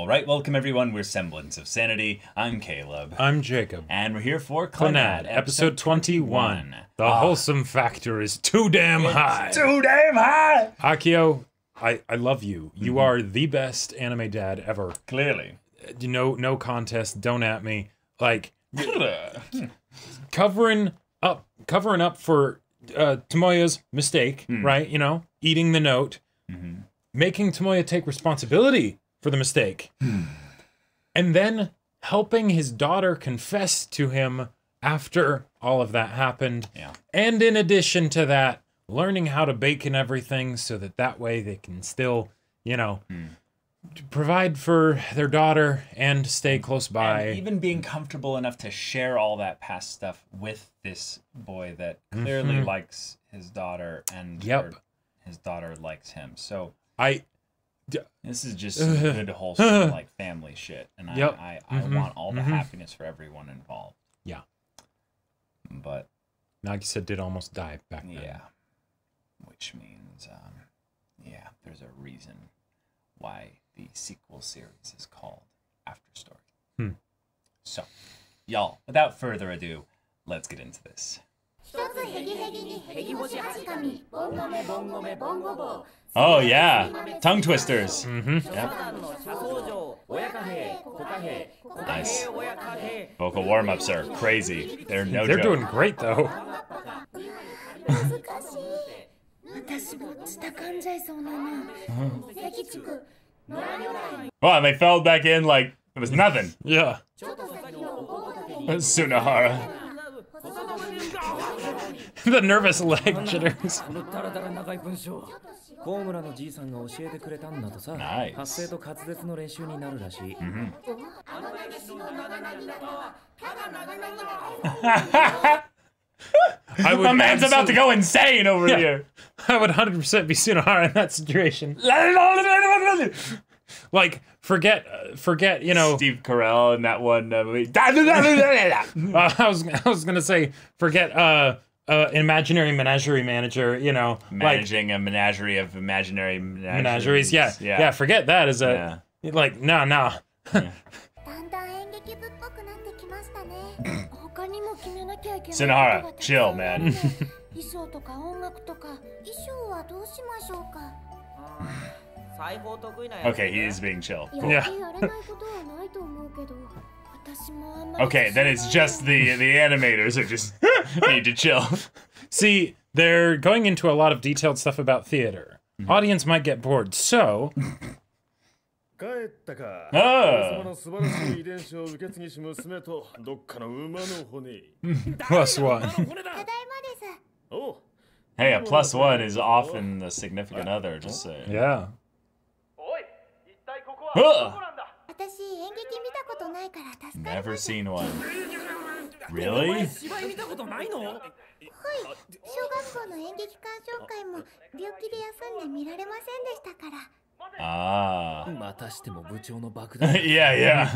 Alright, welcome everyone. We're Semblance of Sanity. I'm Caleb. I'm Jacob. And we're here for Clannad, episode 21. The wholesome factor is too damn high. Too damn high! Akio, I love you. You are the best anime dad ever. Clearly. No contest, don't at me. Like, covering up for Tomoya's mistake, right? You know, eating the note. Making Tomoya take responsibility for the mistake. And then helping his daughter confess to him after all of that happened. Yeah. And in addition to that, learning how to bake and everything so that way they can still, you know, provide for their daughter and stay close by. And even being comfortable enough to share all that past stuff with this boy that clearly likes his daughter and his daughter likes him. So this is just some good, wholesome, like, family shit. And I want all the happiness for everyone involved. Yeah. But Nagisa did almost die back then. Yeah. Which means, yeah, there's a reason why the sequel series is called After Story. So, y'all, without further ado, let's get into this. Oh yeah, tongue twisters. Yep. Nice. Vocal warm-ups are crazy. They're no joke. Doing great though. Well, and they fell back in like it was nothing. Yeah. Tsunahara. The nervous leg jitters. Nice. My man's about to go insane over here. I would 100% be Tsunahara in that situation. Like, forget, you know. Steve Carell in that one movie. I was gonna say, forget imaginary menagerie manager, you know, managing a menagerie of imaginary menageries. Yeah. Forget that as a like no. Yeah. Tsunahara, chill, man. Okay, he is being chill. Cool. Yeah. Okay, then it's just the animators who just need to chill. See, they're going into a lot of detailed stuff about theater. Audience might get bored, so. Plus one. Hey, a plus one is often the significant other, just saying. Yeah. Never seen one. Really? Ah. Yeah.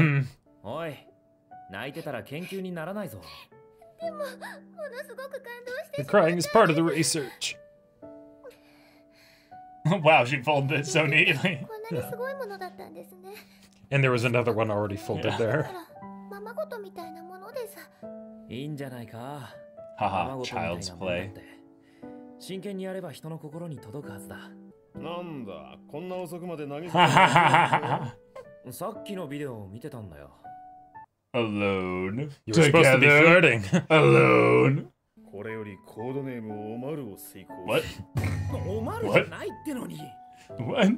The crying is part of the research. Wow, she folded it so neatly. And there was another one already folded there. Haha, child's play. Alone. You were supposed to be flirting. Alone. What? What? What?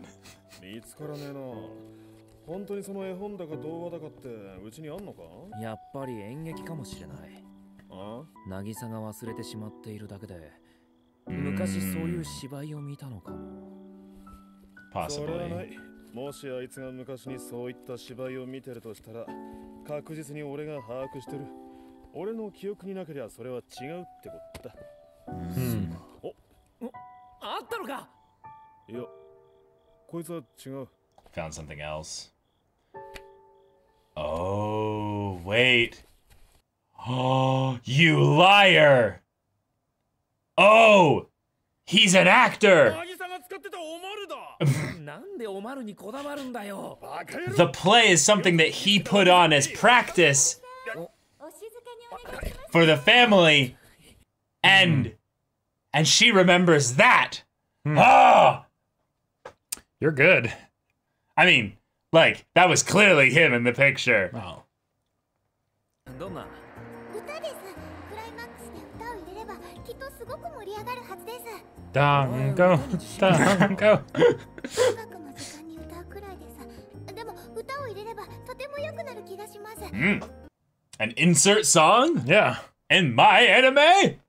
Possibly. もしあいつが昔にそういった芝居を見てるとしたら、確実に俺が把握してる。俺の記憶になけりゃそれは違うってことだ。あったのか？いや、こいつは違う。Found something else. Oh, wait. Oh, you liar! Oh! He's an actor! The play is something that he put on as practice for the family, and she remembers that. Oh! You're good. I mean, like, that was clearly him in the picture. Oh. Dango, dango. An insert song? Yeah. In my anime?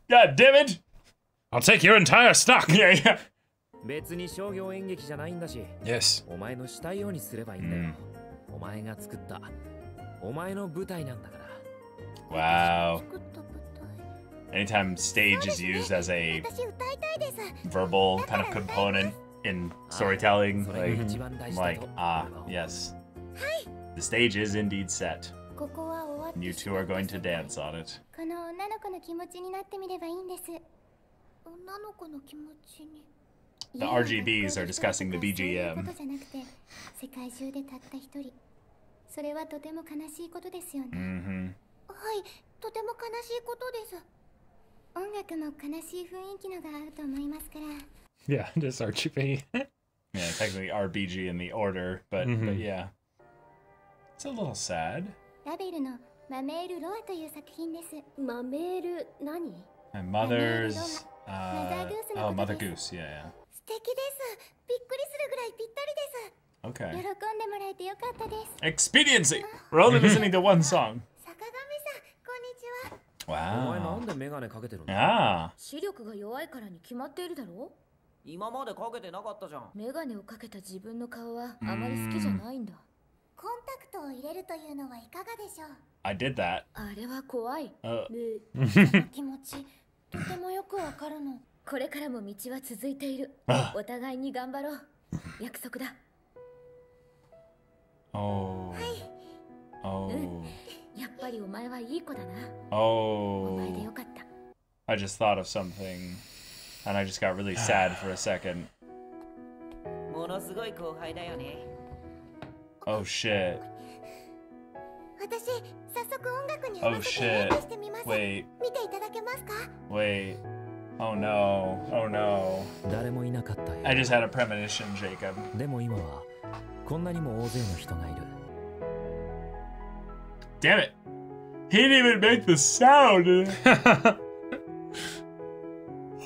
God damn it. I'll take your entire stock. Yeah, yeah. Yes. Wow. Anytime stage is used as a verbal kind of component in storytelling, like, yes. The stage is indeed set. And you two are going to dance on it. The RGBs are discussing the BGM. Yeah, just RGB. Yeah, technically RBG in the order, but yeah. It's a little sad. My mother's... oh, Mother Goose, yeah. Okay. Expediency! We're only listening to one song. Wow. Ah. 視力が弱いからに決まっているだろう。今までかけてなかったじゃん。メガネをかけた自分の顔はあまり好きじゃないんだ。コンタクトを入れるというのはいかがでしょう。I did that. あれは怖い。気持ちとてもよくわかるの。これからも道は続いている。お互いに頑張ろう。約束だ。Oh. はい。Oh. やっぱりお前はいい子だな。Oh. お前でよかった。I just thought of something, and I just got really sad for a second. ものすごい後輩だよね。Oh shit. 私、早速音楽に合 Oh わせて shit. 演技してみます。 Wait. 見ていただけますか？ Wait. Oh no. Oh no. 誰もいなかったよ。 I just had a premonition, Jacob. でも今はこんなにも大勢の人がいる。 Damn it. He didn't even make the sound.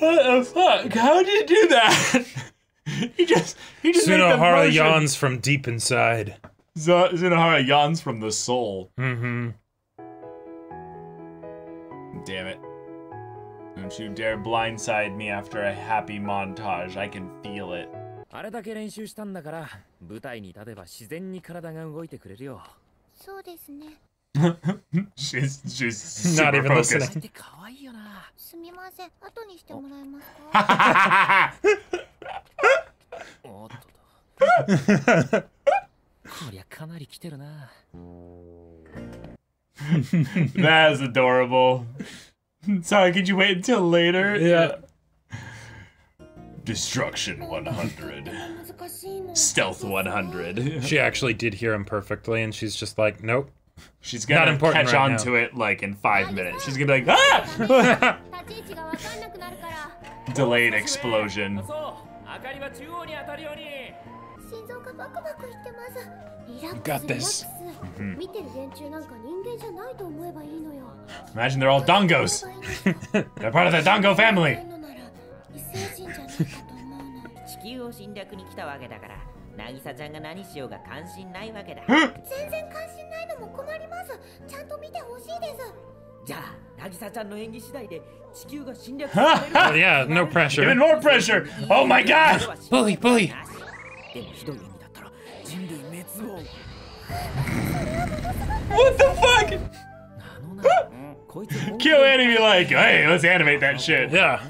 What the fuck? How did you do that? he just Tsunohara made the yawns from deep inside. Tsunohara yawns from the soul. Mm-hmm. Damn it. Don't you dare blindside me after a happy montage. I can feel it. あれだけ練習したんだから舞台に立てば自然に体が動いてくれるよ。そうですね。she's Not super even focused. listening. 可愛いよな。すみません。後にしてもらえますか？おっとと。こりゃかなり来てるな。That is adorable. Sorry, could you wait until later? Yeah. Destruction 100. Stealth 100. She actually did hear him perfectly, and she's just like, nope. She's gonna catch on to it like in 5 minutes. She's gonna be like, ah! Delayed explosion. You got this. Imagine they're all dongos. They're part of the Dongo family. 地球を侵略に来たわけだから、渚ちゃんが何しようが関心ないわけだ。全然関心ないのも困ります。ちゃんと見てほしいです。じゃあ、渚ちゃんの演技次第で地球が侵略 Oh yeah, no pressure. Even more pressure. Oh my god. Bully, bully. でもひどい演技だったら人類滅亡。What the fuck? Kill enemy like, hey, let's animate that shit. Yeah.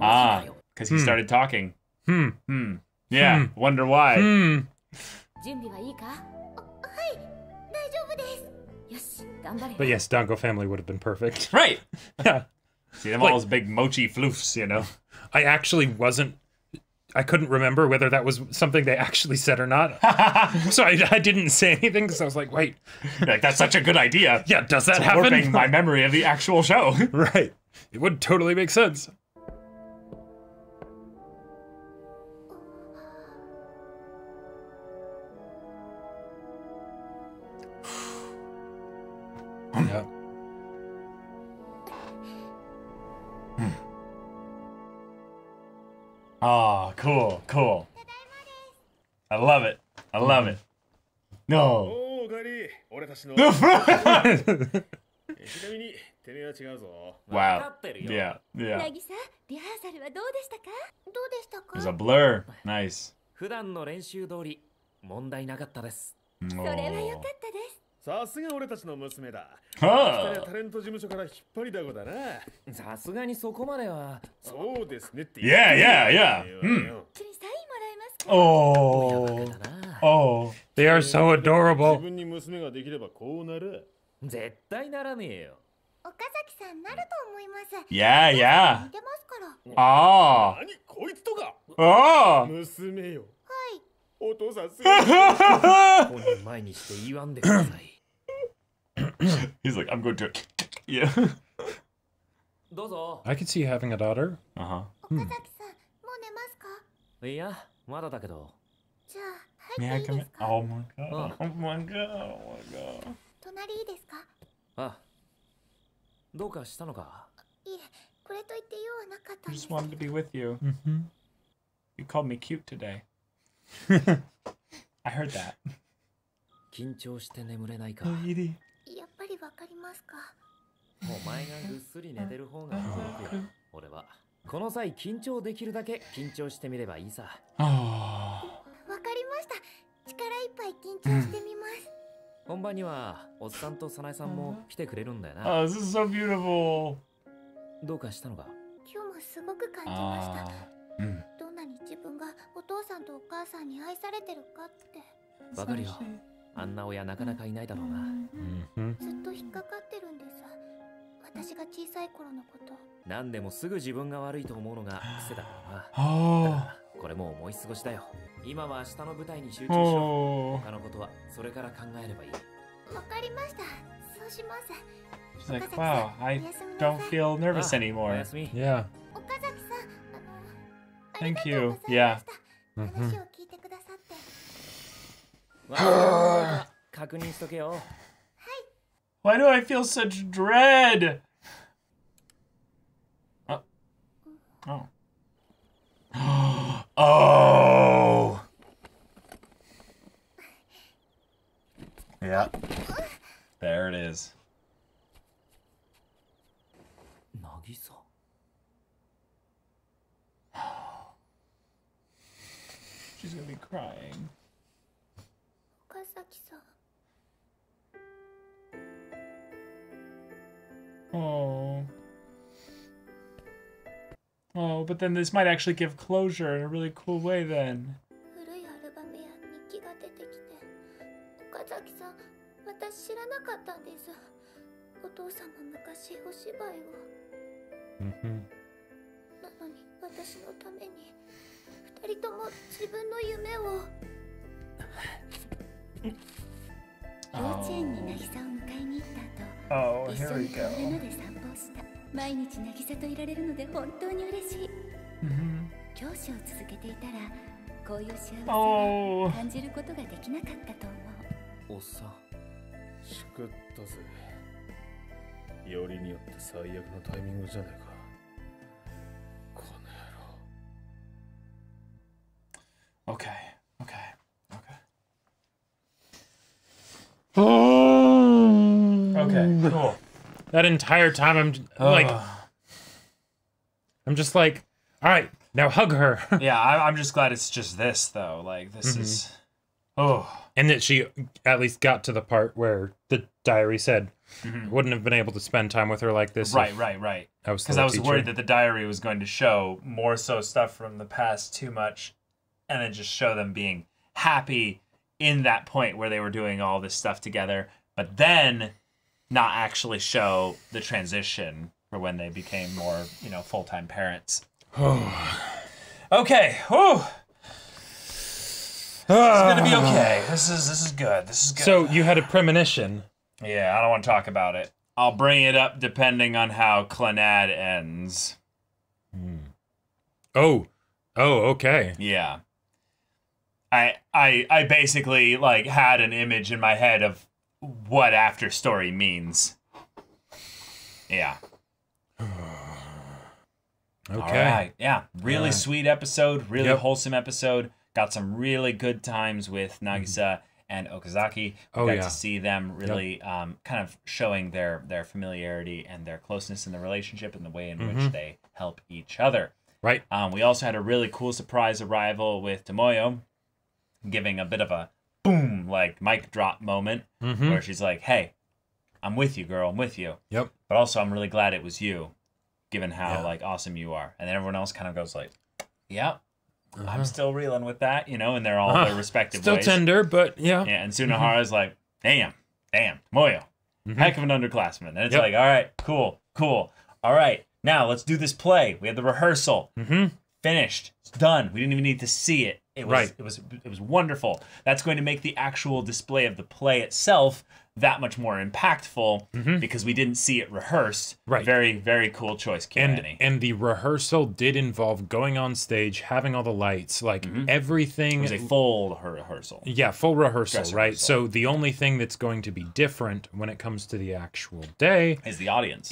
Ah, because he started talking. Yeah, wonder why. But yes, Dango family would have been perfect. Right. Yeah. See them all as big mochi floofs, you know? I actually I couldn't remember whether that was something they actually said or not. So I didn't say anything because I was like, wait. Like, that's such a good idea. Yeah, does that happen? Warping my memory of the actual show. Right. It would totally make sense. Yeah. Oh, cool, cool. I love it. I love it. No. Wow. Yeah, yeah. There's a blur. Nice. 普段の練習通り問題なかったです。それは良かったです。さすが俺たちの娘だ。はタレント事務所から引っ張りだこだな。さすがにそこまでは。そうですねって。Yeah, yeah, yeah. 一緒にサインもらえますか？ Oh. They are so adorable. 自分に娘ができればこうなる。絶対ならねえよ。岡崎さんなると思います。Yeah, yeah. 似てますから。Oh. 何こいつとか。Oh. 娘よ。はい。お父さんすごい。本人前にして言わんでください。He's like, I'm going to. Yeah. どうぞ。I could see you having a daughter. 岡崎さん、もう寝ますか？いや、まだだけど。じゃあ入っていいですか？ Oh my god. Oh my god. Oh my god. 隣いいですか？あ、どうかしたのか？いえ、これと言って用はなかったん I です。 just wanted to be with you. You called me cute today. I heard that. 緊張して眠れないか。やっぱりわかりますか？お前がぐっすり寝てる方が驚くよ。俺はこの際緊張できるだけ緊張してみればいいさ。Oh. わかりました。力いっぱい緊張してみます。本番にはおっさんと早苗さんも来てくれるんだよな。Oh, this is so beautiful. どうかしたのか？今日もすごく感じました。どんなに自分がお父さんとお母さんに愛されてるかって。わかるよ。あんな親なかなかいないだろうな。ずっと引っかかってるんです。私が小さい頃のこと。何でもすぐ自分が悪いと思うのが癖だからな。だからこれも思い過ごしだよ。今は明日の舞台に集中しろ。他のことはそれから考えればいい。わかりました。そうします。She's like, wow, I don't feel nervous anymore. Yeah. 岡崎さん、Thank you. Yeah. 話を聞いてくださって。確認しとけよ。Why do I feel such dread? Oh. Oh. Yeah. There it is. 渚。She's gonna be crying. 岡崎さん。Oh. Oh, but then this might actually give closure in a really cool way then. 古いアルバムや日記が出てきて、岡崎さん、私知らなかったんです。お父さんも昔お芝居を。なのに私のために二人とも自分の夢を。幼稚園に渚を迎えに行った後、一緒に川辺まで散歩をした。毎日渚といられるので本当に嬉しい。教師を続けていたらこういう幸せを感じることができなかったと思う。おっさん。しくったぜ。よりによって最悪のタイミングじゃないか。この野郎。Okay. Okay. Okay, cool. That entire time I'm just like, all right, now hug her. Yeah, I'm just glad it's just this though. Like this is, and that she at least got to the part where the diary said wouldn't have been able to spend time with her like this. Right. Because I was worried that the diary was going to show more so stuff from the past too much, and then just show them being happy in that point where they were doing all this stuff together, but then not actually show the transition for when they became more, full-time parents. Okay. Whew. This is gonna be okay. This is good. This is good. So you had a premonition. Yeah, I don't want to talk about it. I'll bring it up depending on how Clannad ends. Oh, okay. Yeah. I basically had an image in my head of what after story means. Yeah. Okay. All right. Yeah. Really sweet episode. Really wholesome episode. Got some really good times with Nagisa and Okazaki. We got to see them really kind of showing their familiarity and their closeness in the relationship and the way in which they help each other. Right. We also had a really cool surprise arrival with Tomoyo, giving a bit of a boom, mic drop moment where she's like, hey, I'm with you, girl. I'm with you. Yep. But also, I'm really glad it was you, given how awesome you are. And then everyone else kind of goes like, yeah. I'm still reeling with that, in their all their respective still ways. Still tender, but yeah. Yeah, and Tsunohara's like, damn, Tomoyo, heck of an underclassman. And it's like, all right, cool. All right, now let's do this play. We had the rehearsal. Finished. It's done. We didn't even need to see it. It was wonderful. That's going to make the actual display of the play itself that much more impactful because we didn't see it rehearsed. Right. Very, very cool choice, Kenny. And the rehearsal did involve going on stage, having all the lights, everything. It was a full rehearsal. Yeah, full rehearsal, Dress right? rehearsal. So the only thing that's going to be different when it comes to the actual day is the audience.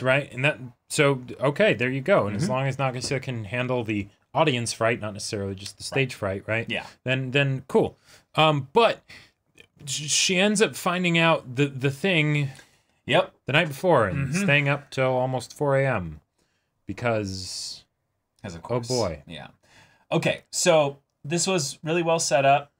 Right? And okay, there you go. And as long as Nagisa can handle the audience fright, not necessarily just the stage fright, right? Yeah. Then cool. But she ends up finding out the thing the night before and staying up till almost 4 a.m. because of course. Oh boy. Yeah. Okay, so this was really well set up.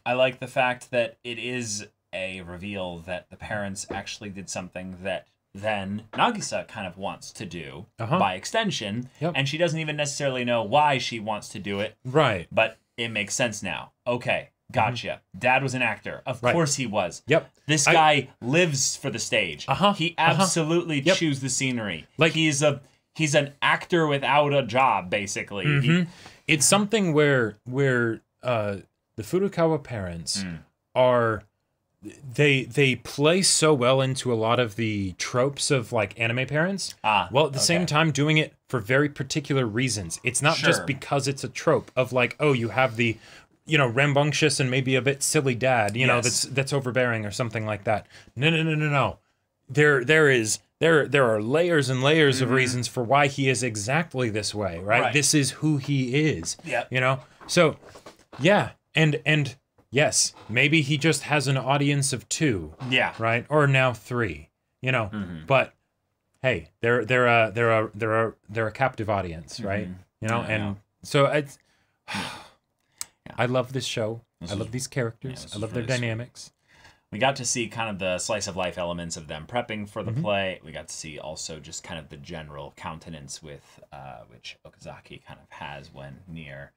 I like the fact that it is a reveal that the parents actually did something that then Nagisa kind of wants to do by extension, and she doesn't even necessarily know why she wants to do it. Right. But it makes sense now. Okay. Gotcha. Dad was an actor. Of course he was. Yep. This guy lives for the stage. He absolutely chews the scenery. He's an actor without a job, basically. It's something where the Furukawa parents are they play so well into a lot of the tropes of anime parents. Well, at the same time doing it for very particular reasons. It's not just because it's a trope of you have the rambunctious and maybe a bit silly dad, that's overbearing or something like that. No. There are layers and layers of reasons for why he is exactly this way, right? This is who he is. Yeah. So yeah, and yes, maybe he just has an audience of 2. Yeah. Right? Or now 3. But hey, they're a captive audience, right? And so it's I love this show. I love these characters. I love their dynamics. We got to see kind of the slice of life elements of them prepping for the play. We got to see also just kind of the general countenance with which Okazaki kind of has when near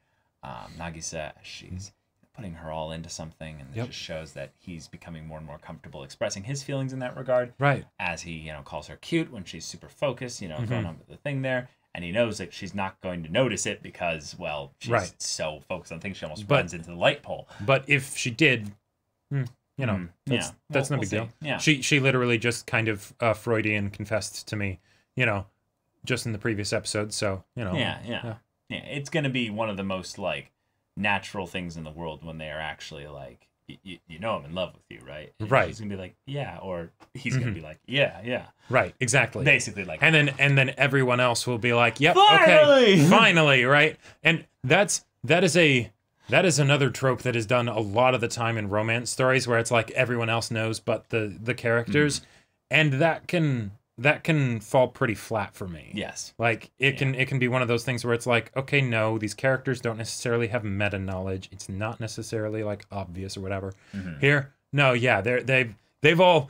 Nagisa. She's putting her all into something, and it just shows that he's becoming more and more comfortable expressing his feelings in that regard. Right. As he calls her cute when she's super focused, going on with the thing there. And he knows that she's not going to notice it because, well, she's so focused on things she almost runs into the light pole. But if she did, that's no big deal. Yeah. She literally just kind of Freudian confessed to me, just in the previous episode. So, Yeah. It's going to be one of the most, natural things in the world when they are actually, I'm in love with you, right? And right. She's going to be like, yeah, or he's going to be like, yeah. Right, exactly. Basically and then everyone else will be like, yep, finally! Okay, finally, right? And that is another trope that is done a lot of the time in romance stories where it's everyone else knows but the characters, and that can fall pretty flat for me. Yes. It can be one of those things where it's okay, no, these characters don't necessarily have meta knowledge. It's not necessarily obvious or whatever. Here, no, yeah, they've all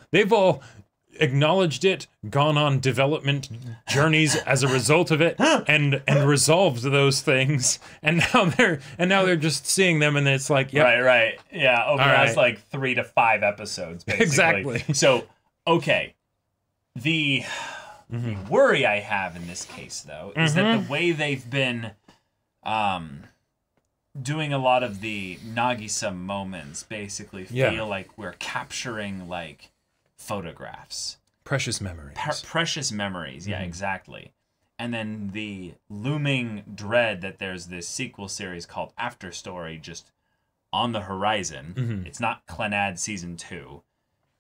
acknowledged it, gone on development journeys as a result of it, and resolved those things, and now they're just seeing them, and it's right, yeah, over the last 3 to 5 episodes, basically. Exactly. So, okay. The the worry I have in this case, though, is that the way they've been doing a lot of the Nagisa moments basically feel like we're capturing like photographs. Precious memories. Precious memories, yeah, exactly. And then the looming dread that there's this sequel series called After Story just on the horizon. It's not Clannad Season 2.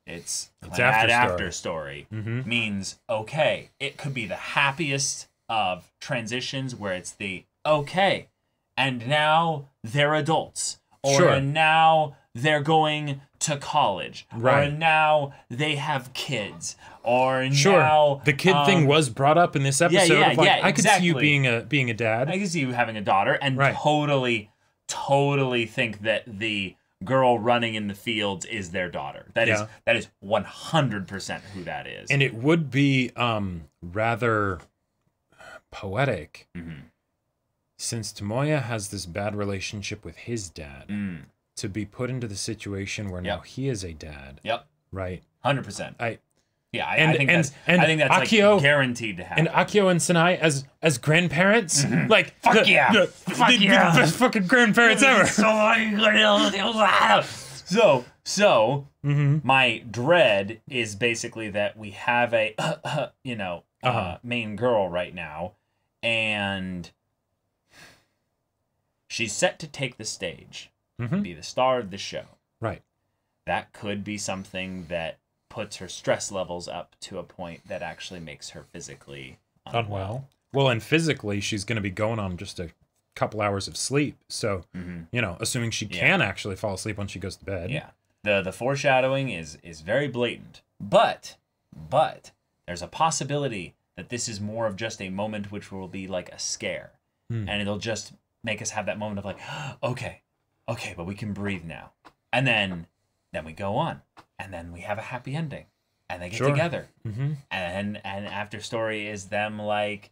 It's Clannad After Story. Means, okay, it could be the happiest of transitions where it's the, okay, and now they're adults. Or now they're going to college. Or now they have kids. Or now the kid thing was brought up in this episode. I could see you being a dad. I could see you having a daughter, and totally think that the girl running in the fields is their daughter. That is 100% who that is. And it would be rather poetic. Since Tomoya has this bad relationship with his dad, to be put into the situation where now he is a dad. Right. 100%. I think that's Akio, like guaranteed to happen. And Akio and Sanai as grandparents, like fuck the best fucking grandparents ever. So my dread is basically that we have a main girl right now, and she's set to take the stage, be the star of the show. Right. That could be something that puts her stress levels up to a point that actually makes her physically unwell. Well, and physically, she's going to be going on just a couple hours of sleep. So, assuming she can actually fall asleep when she goes to bed. Yeah. The foreshadowing is very blatant. But there's a possibility that this is more of just a moment which will be like a scare. And it'll just make us have that moment of like, okay, but we can breathe now. And then we go on. And then we have a happy ending. And they get together. And After Story is them like,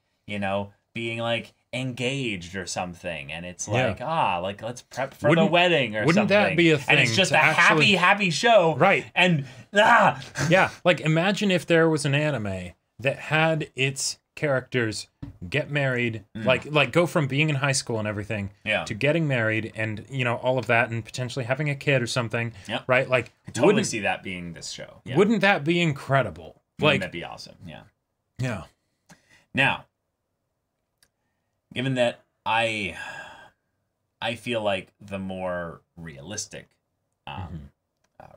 being like engaged or something. And it's like, let's prep for the wedding or something. Wouldn't that be a thing? And it's just a happy show. Right. And like imagine if there was an anime that had its characters get married, like go from being in high school and everything to getting married and all of that and potentially having a kid or something. Right? Like I totally see that being this show. Wouldn't that be incredible? Wouldn't that be awesome? Yeah. Now, given that I feel like the more realistic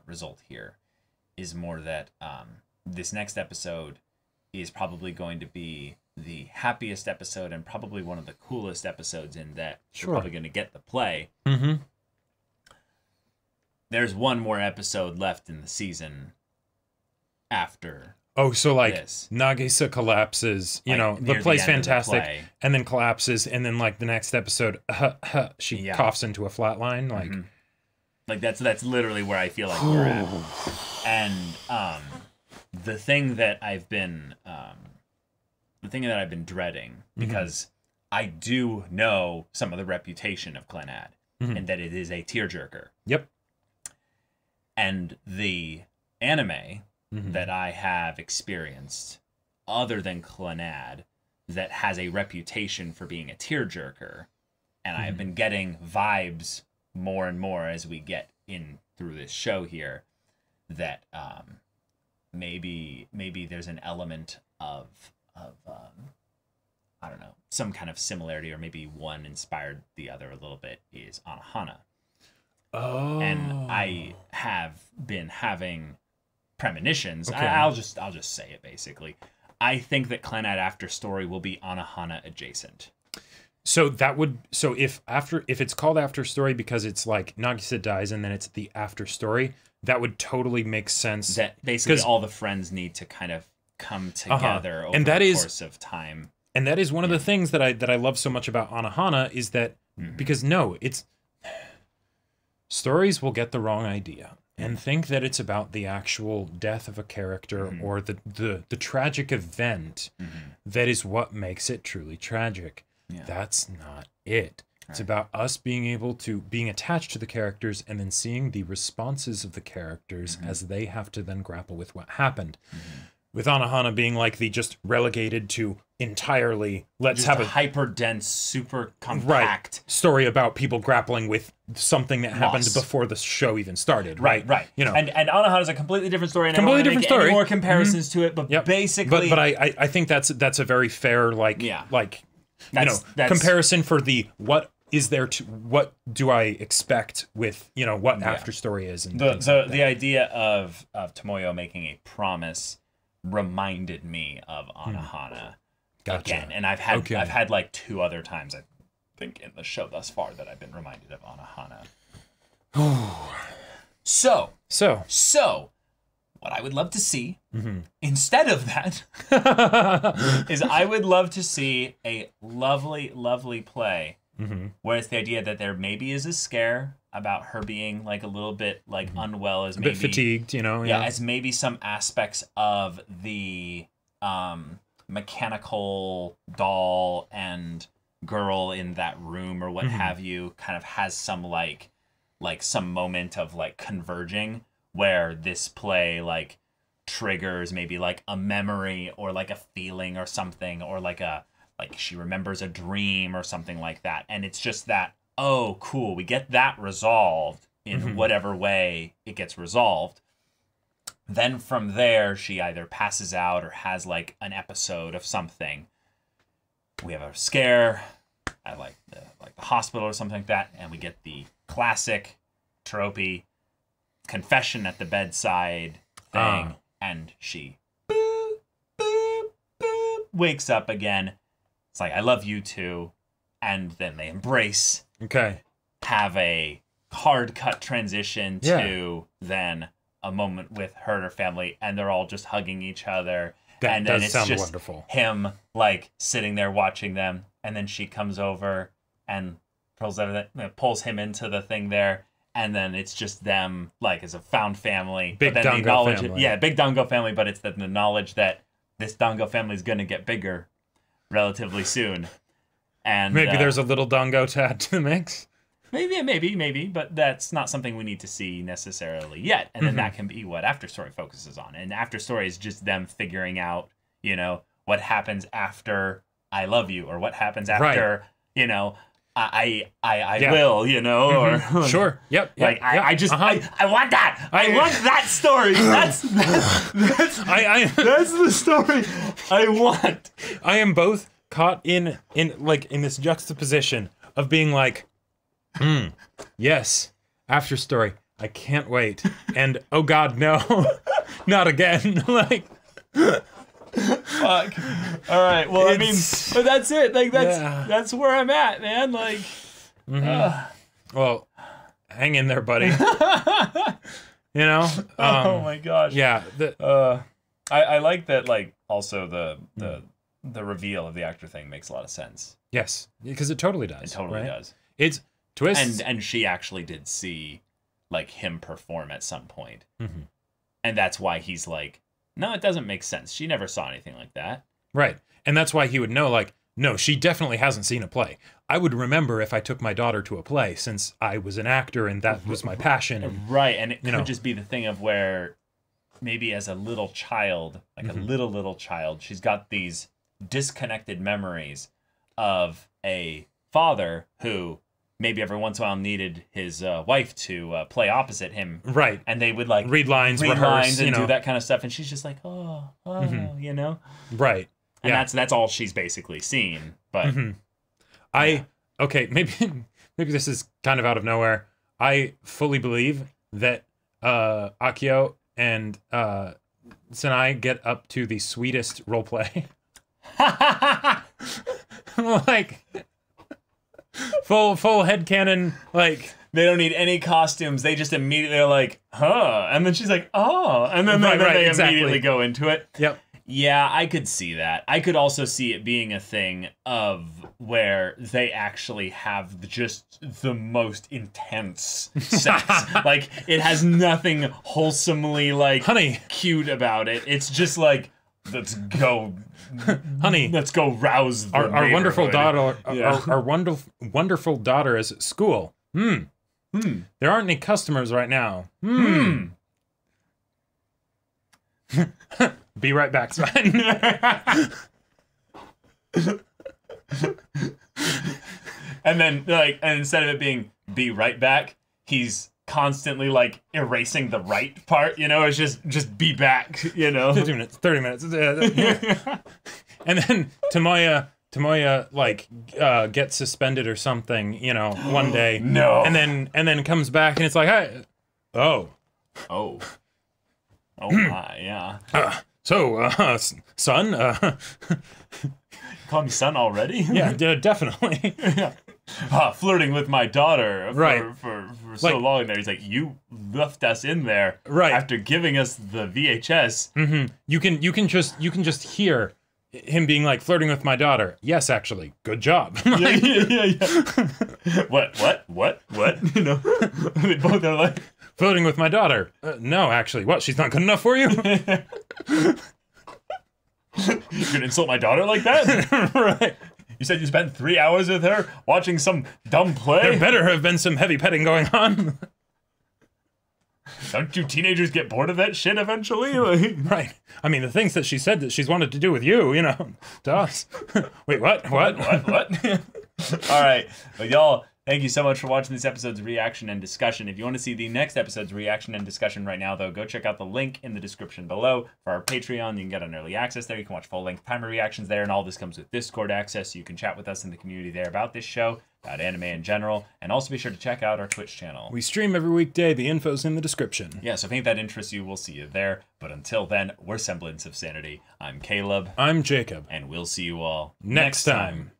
result here is more that this next episode is probably going to be the happiest episode and probably one of the coolest episodes in that we're probably going to get the play. There's one more episode left in the season after. Oh, so like this. Nagisa collapses, the play's fantastic, and then collapses, and then like the next episode, she coughs into a flat line, like. Like that's literally where I feel like we're at. And the thing that I've been dreading, because I do know some of the reputation of Clannad, and that it is a tearjerker. Yep. And the anime that I have experienced, other than Clannad, that has a reputation for being a tearjerker, and I have been getting vibes more and more as we get in through this show here, that maybe there's an element of I don't know, some kind of similarity, or maybe one inspired the other a little bit, is Anohana. Oh. And I have been having premonitions. Okay. I'll just say it basically. I think that Clannad After Story will be Anohana adjacent. So if it's called After Story because it's like Nagisa dies and then it's the After Story, that would totally make sense. That basically all the friends need to kind of come together over the course of time. And that is one of the things that I love so much about Anohana is that because it's stories will get the wrong idea and think that it's about the actual death of a character or the tragic event that is what makes it truly tragic. Yeah. That's not it. It's about us being attached to the characters and then seeing the responses of the characters as they have to then grapple with what happened. with Anohana being like the just relegated to entirely let's just have a hyper dense, super compact story about people grappling with something that happened before the show even started. Right. You know, and Anohana is a completely different story. And completely different story. Any more comparisons to it, but basically, but I think that's a very fair comparison for the what is there to what do I expect with what after story is and the idea of Tomoyo making a promise reminded me of Anohana again, and I've had like 2 other times I think in the show thus far that I've been reminded of Anohana. So what I would love to see instead of that is I would love to see a lovely play where it's the idea that there maybe is a scare about her being like a little bit like unwell, as maybe a bit fatigued, as maybe some aspects of the mechanical doll and girl in that room or what have you kind of has some like some moment of like converging where this play like triggers maybe like a memory or like a feeling or something, or like she remembers a dream or something like that, and it's just that, oh cool, we get that resolved in whatever way it gets resolved. Then from there she either passes out or has like an episode of something. We have a scare at like the hospital or something like that, and we get the classic tropey confession at the bedside thing, and she wakes up again. It's like, I love you too. And then they embrace. Okay. Have a hard cut transition to then a moment with her and her family, and they're all just hugging each other. That then does it's sound just wonderful. Him like sitting there watching them, and then she comes over and pulls him into the thing there. And then it's just them, like, as a found family. Big Dango family. Yeah, big Dango family, but it's the knowledge that this Dango family is going to get bigger relatively soon. And maybe there's a little Dango to add to the mix. Maybe, but that's not something we need to see necessarily yet. And then that can be what After Story focuses on. And After Story is just them figuring out, what happens after I love you, or what happens after, I will, or sure. Yep. I want that. I want that story. That's the story I want. I am both caught in this juxtaposition of being like, yes, After Story, I can't wait, and oh god, no, not again. Like, fuck. All right. Well, I mean, but that's it. Like, that's where I'm at, man. Like, well, hang in there, buddy. Oh my gosh. Yeah. I like that. Like, also the reveal of the actor thing makes a lot of sense. Yes, because it totally does. It totally does. It's twists, and she actually did see like him perform at some point, and that's why he's like, no, it doesn't make sense. She never saw anything like that. Right. And that's why he would know, like, no, she definitely hasn't seen a play. I would remember if I took my daughter to a play, since I was an actor and that was my passion. And, right. And it could just be the thing of where maybe as a little child, like a little child, she's got these disconnected memories of a father who maybe every once in a while needed his wife to play opposite him. Right. And they would like read lines, rehearse, and do that kind of stuff. And she's just like, Right. And that's all she's basically seen. But maybe this is kind of out of nowhere. I fully believe that Akio and Sanai get up to the sweetest roleplay. Like, full headcanon, like, they don't need any costumes. They just immediately are like, huh. And then she's like, oh. And then they immediately go into it. Yep. Yeah, I could see that. I could also see it being a thing of where they actually have just the most intense sex. Like, it has nothing wholesomely, like, cute about it. It's just like, let's go, honey. Let's go rouse the our wonderful daughter. Our wonderful daughter is at school. There aren't any customers right now. Be right back's fine. And then, like, and instead of it being be right back, he's constantly, like, erasing the right part, you know? It's just be back, you know? 50 minutes, 30 minutes. And then Tomoya, like, gets suspended or something, you know, one day. No. And then comes back and it's like, hey, oh my, yeah. Son, Call me son already? Yeah, definitely. Yeah. Flirting with my daughter for so like, long there. He's like, you left us in there after giving us the VHS. Mm-hmm. You can just hear him being like, flirting with my daughter. Yes, actually, good job. Yeah. What? You know, they both are like, flirting with my daughter. No, actually, what? She's not good enough for you? You're gonna insult my daughter like that? Right. You said you spent 3 hours with her watching some dumb play? There better have been some heavy petting going on. Don't you teenagers get bored of that shit eventually? Like, right. I mean, the things that she said that she's wanted to do with you, you know, to us. Wait, what? What? All right. Well, y'all, thank you so much for watching this episode's reaction and discussion. If you want to see the next episode's reaction and discussion right now, though, go check out the link in the description below for our Patreon. You can get an early access there. You can watch full-length timer reactions there, and all this comes with Discord access, so you can chat with us in the community there about this show, about anime in general, and also be sure to check out our Twitch channel. We stream every weekday. The info's in the description. Yeah, so if any of that interests you, we'll see you there. But until then, we're Semblance of Sanity. I'm Caleb. I'm Jacob. And we'll see you all next time.